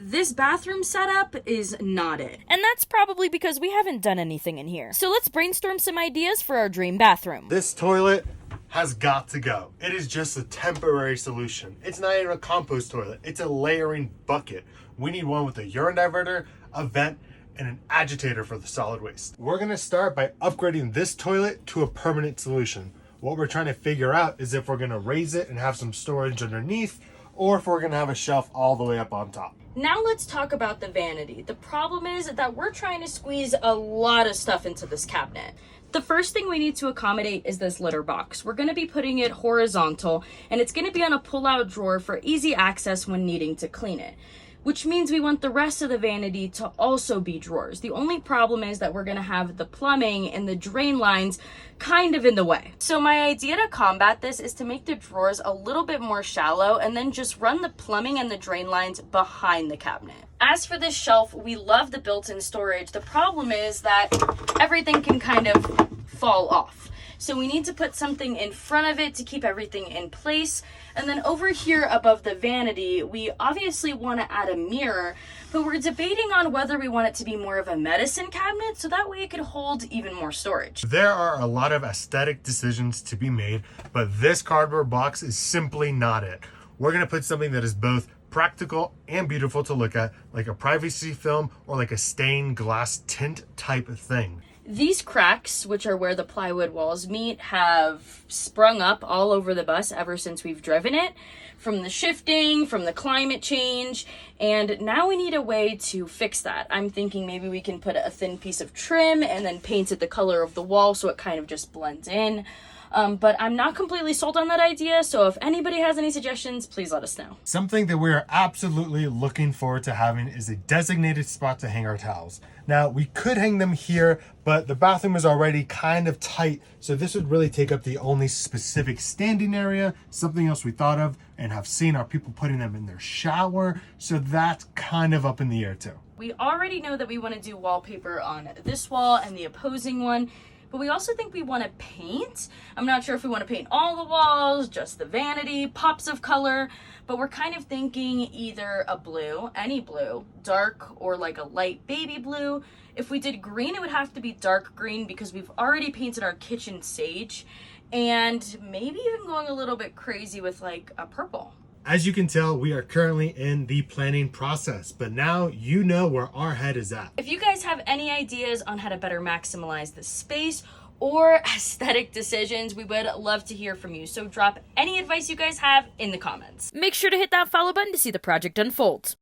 this bathroom setup is not it. And that's probably because we haven't done anything in here. So let's brainstorm some ideas for our dream bathroom. This toilet has got to go. It is just a temporary solution. It's not even a compost toilet. It's a layering bucket. We need one with a urine diverter, a vent, and an agitator for the solid waste. We're gonna start by upgrading this toilet to a permanent solution. What we're trying to figure out is if we're gonna raise it and have some storage underneath, or if we're gonna have a shelf all the way up on top. Now let's talk about the vanity. The problem is that we're trying to squeeze a lot of stuff into this cabinet. The first thing we need to accommodate is this litter box. We're going to be putting it horizontal, and it's going to be on a pull-out drawer for easy access when needing to clean it, which means we want the rest of the vanity to also be drawers. The only problem is that we're going to have the plumbing and the drain lines kind of in the way. So my idea to combat this is to make the drawers a little bit more shallow and then just run the plumbing and the drain lines behind the cabinet. As for this shelf, we love the built-in storage. The problem is that everything can kind of fall off. So we need to put something in front of it to keep everything in place. And then over here above the vanity, we obviously want to add a mirror, but we're debating on whether we want it to be more of a medicine cabinet so that way it could hold even more storage. There are a lot of aesthetic decisions to be made, but this cardboard box is simply not it. We're gonna put something that is both practical and beautiful to look at, like a privacy film or like a stained glass tint type of thing. These cracks, which are where the plywood walls meet, have sprung up all over the bus ever since we've driven it, from the shifting, from the climate change, and now we need a way to fix that. I'm thinking maybe we can put a thin piece of trim and then paint it the color of the wall so it kind of just blends in. But I'm not completely sold on that idea, so if anybody has any suggestions, please let us know. Something that we are absolutely looking forward to having is a designated spot to hang our towels. Now, we could hang them here, but the bathroom is already kind of tight, so this would really take up the only specific standing area. Something else we thought of and have seen are people putting them in their shower, so that's kind of up in the air too. We already know that we want to do wallpaper on this wall and the opposing one, but we also think we want to paint. I'm not sure if we want to paint all the walls, just the vanity, pops of color, but we're kind of thinking either a blue, any blue, dark or like a light baby blue. If we did green, it would have to be dark green because we've already painted our kitchen sage, and maybe even going a little bit crazy with like a purple. As you can tell, we are currently in the planning process, but now you know where our head is at. If you guys have any ideas on how to better maximize the space or aesthetic decisions, we would love to hear from you. So drop any advice you guys have in the comments. Make sure to hit that follow button to see the project unfold.